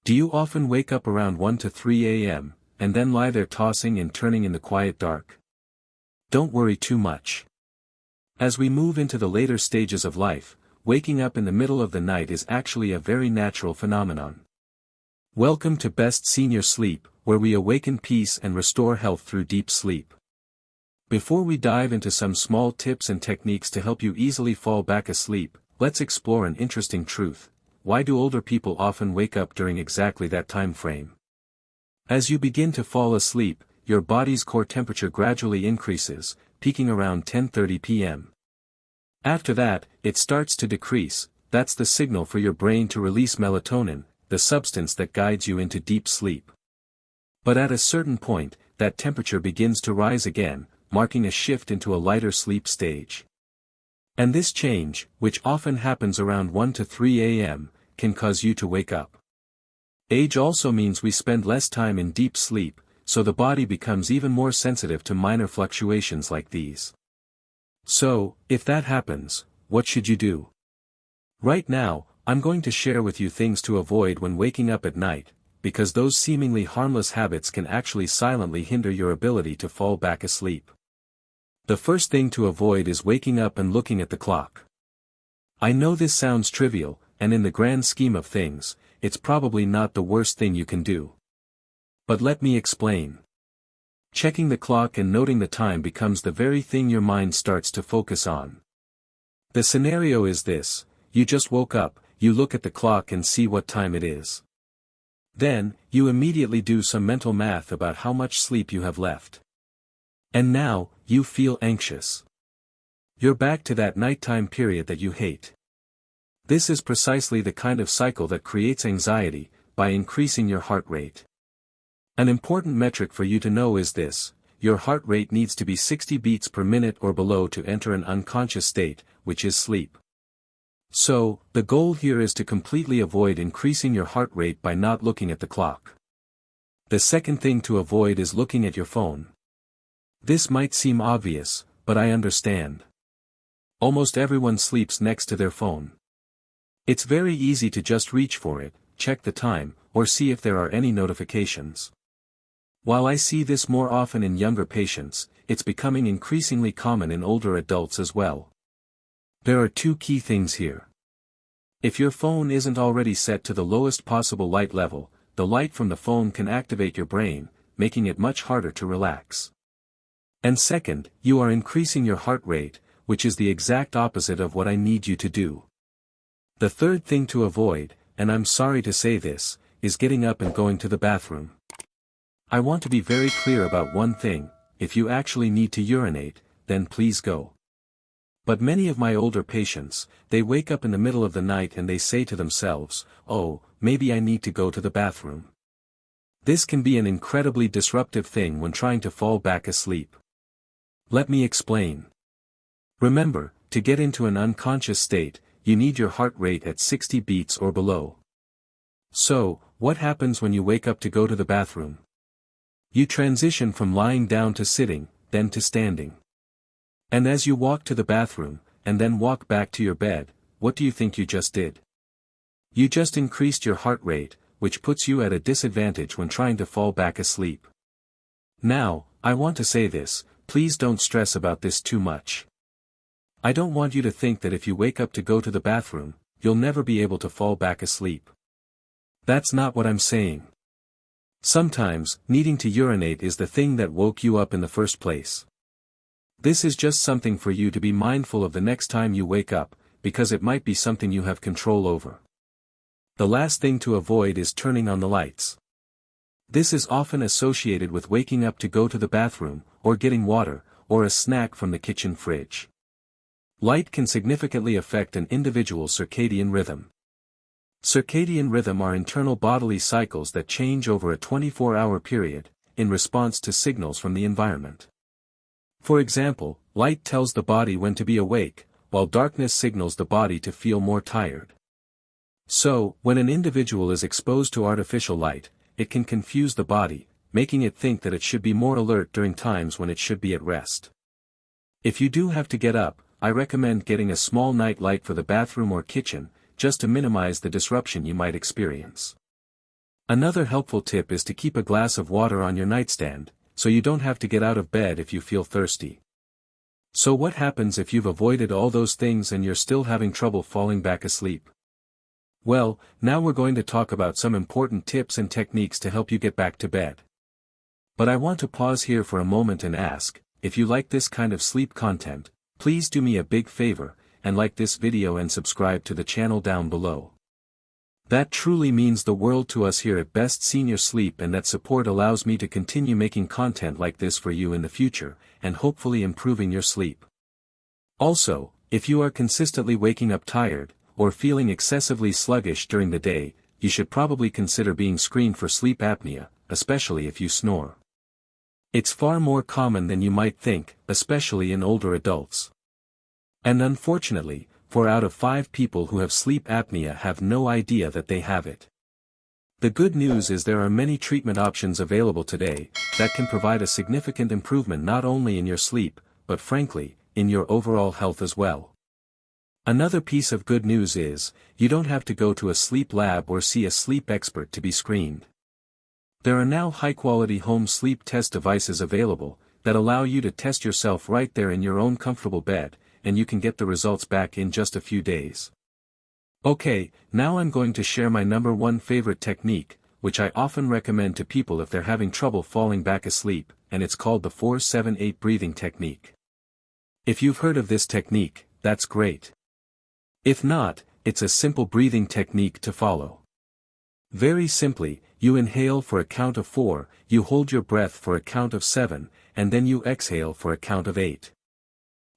Do you often wake up around 1 to 3 a.m., and then lie there tossing and turning in the quiet dark? Don't worry too much. As we move into the later stages of life, waking up in the middle of the night is actually a very natural phenomenon. Welcome to Best Senior Sleep, where we awaken peace and restore health through deep sleep. Before we dive into some small tips and techniques to help you easily fall back asleep, let's explore an interesting truth. Why do older people often wake up during exactly that time frame? As you begin to fall asleep, your body's core temperature gradually increases, peaking around 10:30 p.m. After that, it starts to decrease. That's the signal for your brain to release melatonin, the substance that guides you into deep sleep. But at a certain point, that temperature begins to rise again, marking a shift into a lighter sleep stage. And this change, which often happens around 1 to 3 a.m., can cause you to wake up. Age also means we spend less time in deep sleep, so the body becomes even more sensitive to minor fluctuations like these. So, if that happens, what should you do? Right now, I'm going to share with you things to avoid when waking up at night, because those seemingly harmless habits can actually silently hinder your ability to fall back asleep. The first thing to avoid is waking up and looking at the clock. I know this sounds trivial, and in the grand scheme of things, it's probably not the worst thing you can do. But let me explain. Checking the clock and noting the time becomes the very thing your mind starts to focus on. The scenario is this: you just woke up, you look at the clock and see what time it is. Then, you immediately do some mental math about how much sleep you have left. And now, you feel anxious. You're back to that nighttime period that you hate. This is precisely the kind of cycle that creates anxiety, by increasing your heart rate. An important metric for you to know is this: your heart rate needs to be 60 beats per minute or below to enter an unconscious state, which is sleep. So, the goal here is to completely avoid increasing your heart rate by not looking at the clock. The second thing to avoid is looking at your phone. This might seem obvious, but I understand. Almost everyone sleeps next to their phone. It's very easy to just reach for it, check the time, or see if there are any notifications. While I see this more often in younger patients, it's becoming increasingly common in older adults as well. There are two key things here. If your phone isn't already set to the lowest possible light level, the light from the phone can activate your brain, making it much harder to relax. And second, you are increasing your heart rate, which is the exact opposite of what I need you to do. The third thing to avoid, and I'm sorry to say this, is getting up and going to the bathroom. I want to be very clear about one thing: if you actually need to urinate, then please go. But many of my older patients, they wake up in the middle of the night and they say to themselves, "Oh, maybe I need to go to the bathroom." This can be an incredibly disruptive thing when trying to fall back asleep. Let me explain. Remember, to get into an unconscious state, you need your heart rate at 60 beats or below. So, what happens when you wake up to go to the bathroom? You transition from lying down to sitting, then to standing. And as you walk to the bathroom, and then walk back to your bed, what do you think you just did? You just increased your heart rate, which puts you at a disadvantage when trying to fall back asleep. Now, I want to say this: please don't stress about this too much. I don't want you to think that if you wake up to go to the bathroom, you'll never be able to fall back asleep. That's not what I'm saying. Sometimes, needing to urinate is the thing that woke you up in the first place. This is just something for you to be mindful of the next time you wake up, because it might be something you have control over. The last thing to avoid is turning on the lights. This is often associated with waking up to go to the bathroom, or getting water, or a snack from the kitchen fridge. Light can significantly affect an individual's circadian rhythm. Circadian rhythm are internal bodily cycles that change over a 24-hour period, in response to signals from the environment. For example, light tells the body when to be awake, while darkness signals the body to feel more tired. So, when an individual is exposed to artificial light, it can confuse the body, making it think that it should be more alert during times when it should be at rest. If you do have to get up, I recommend getting a small night light for the bathroom or kitchen, just to minimize the disruption you might experience. Another helpful tip is to keep a glass of water on your nightstand, so you don't have to get out of bed if you feel thirsty. So what happens if you've avoided all those things and you're still having trouble falling back asleep? Well, now we're going to talk about some important tips and techniques to help you get back to bed. But I want to pause here for a moment and ask, if you like this kind of sleep content, please do me a big favor, and like this video and subscribe to the channel down below. That truly means the world to us here at Best Senior Sleep, and that support allows me to continue making content like this for you in the future, and hopefully improving your sleep. Also, if you are consistently waking up tired, or feeling excessively sluggish during the day, you should probably consider being screened for sleep apnea, especially if you snore. It's far more common than you might think, especially in older adults. And unfortunately, 4 out of 5 people who have sleep apnea have no idea that they have it. The good news is there are many treatment options available today that can provide a significant improvement not only in your sleep, but frankly, in your overall health as well. Another piece of good news is, you don't have to go to a sleep lab or see a sleep expert to be screened. There are now high-quality home sleep test devices available that allow you to test yourself right there in your own comfortable bed, and you can get the results back in just a few days. Okay, now I'm going to share my number 1 favorite technique, which I often recommend to people if they're having trouble falling back asleep, and it's called the 4-7-8 breathing technique. If you've heard of this technique, that's great. If not, it's a simple breathing technique to follow. Very simply, you inhale for a count of 4, you hold your breath for a count of 7, and then you exhale for a count of 8.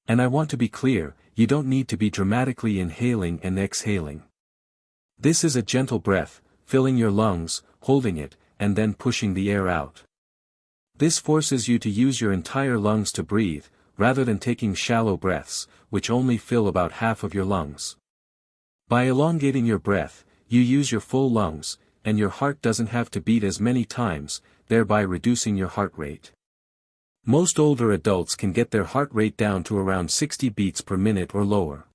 And I want to be clear, you don't need to be dramatically inhaling and exhaling. This is a gentle breath, filling your lungs, holding it, and then pushing the air out. This forces you to use your entire lungs to breathe, rather than taking shallow breaths, which only fill about half of your lungs. By elongating your breath, you use your full lungs, and your heart doesn't have to beat as many times, thereby reducing your heart rate. Most older adults can get their heart rate down to around 60 beats per minute or lower.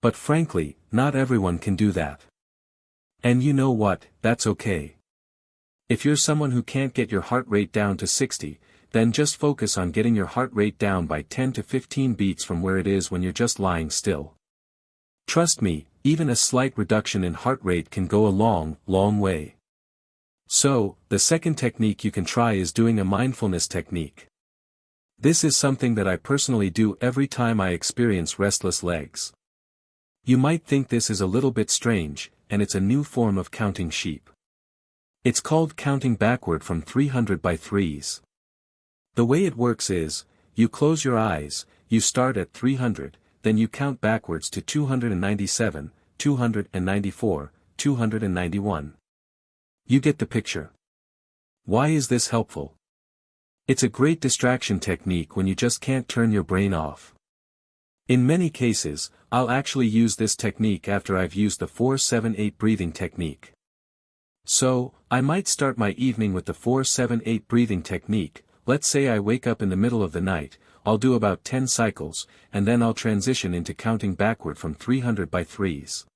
But frankly, not everyone can do that. And you know what, that's okay. If you're someone who can't get your heart rate down to 60, then just focus on getting your heart rate down by 10 to 15 beats from where it is when you're just lying still. Trust me, even a slight reduction in heart rate can go a long, long way. So, the second technique you can try is doing a mindfulness technique. This is something that I personally do every time I experience restless legs. You might think this is a little bit strange, and it's a new form of counting sheep. It's called counting backward from 300 by threes. The way it works is, you close your eyes, you start at 300, then you count backwards to 297, 294, 291. You get the picture. Why is this helpful? It's a great distraction technique when you just can't turn your brain off. In many cases, I'll actually use this technique after I've used the 4-7-8 breathing technique. So, I might start my evening with the 4-7-8 breathing technique. Let's say I wake up in the middle of the night, I'll do about 10 cycles, and then I'll transition into counting backward from 300 by threes.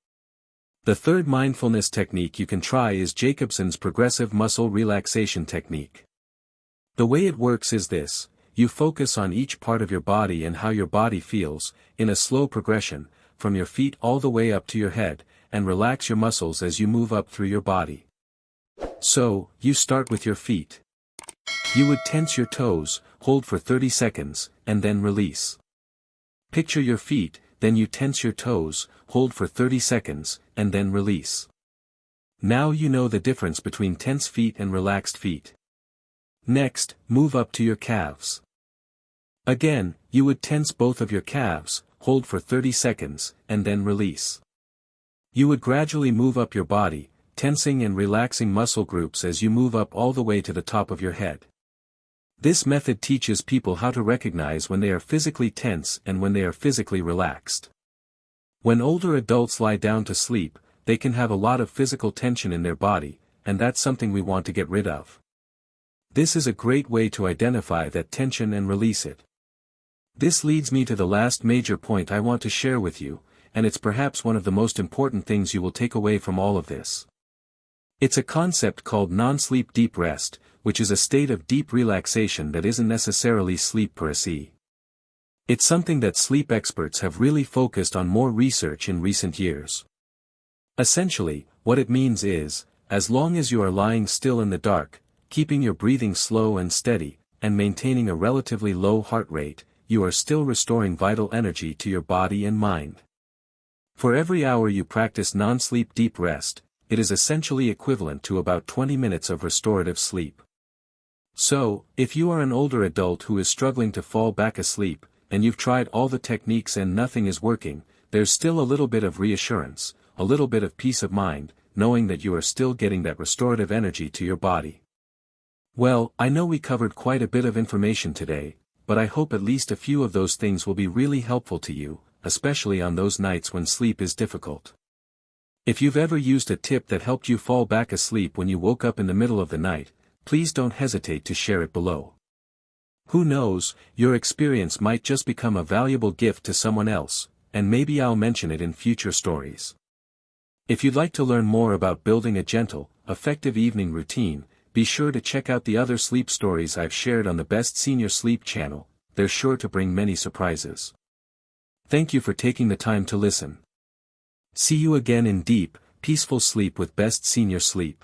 The third mindfulness technique you can try is Jacobson's progressive muscle relaxation technique. The way it works is this: you focus on each part of your body and how your body feels, in a slow progression, from your feet all the way up to your head, and relax your muscles as you move up through your body. So, you start with your feet. You would tense your toes, hold for 30 seconds, and then release. Picture your feet, then you tense your toes, hold for 30 seconds, and then release. Now you know the difference between tense feet and relaxed feet. Next, move up to your calves. Again, you would tense both of your calves, hold for 30 seconds, and then release. You would gradually move up your body, tensing and relaxing muscle groups as you move up all the way to the top of your head. This method teaches people how to recognize when they are physically tense and when they are physically relaxed. When older adults lie down to sleep, they can have a lot of physical tension in their body, and that's something we want to get rid of. This is a great way to identify that tension and release it. This leads me to the last major point I want to share with you, and it's perhaps one of the most important things you will take away from all of this. It's a concept called non-sleep deep rest, which is a state of deep relaxation that isn't necessarily sleep per se. It's something that sleep experts have really focused on more research in recent years. Essentially, what it means is, as long as you are lying still in the dark, keeping your breathing slow and steady, and maintaining a relatively low heart rate, you are still restoring vital energy to your body and mind. For every hour you practice non-sleep deep rest, it is essentially equivalent to about 20 minutes of restorative sleep. So, if you are an older adult who is struggling to fall back asleep, and you've tried all the techniques and nothing is working, there's still a little bit of reassurance, a little bit of peace of mind, knowing that you are still getting that restorative energy to your body. Well, I know we covered quite a bit of information today, but I hope at least a few of those things will be really helpful to you, especially on those nights when sleep is difficult. If you've ever used a tip that helped you fall back asleep when you woke up in the middle of the night, please don't hesitate to share it below. Who knows, your experience might just become a valuable gift to someone else, and maybe I'll mention it in future stories. If you'd like to learn more about building a gentle, effective evening routine, be sure to check out the other sleep stories I've shared on the Best Senior Sleep channel. They're sure to bring many surprises. Thank you for taking the time to listen. See you again in deep, peaceful sleep with Best Senior Sleep.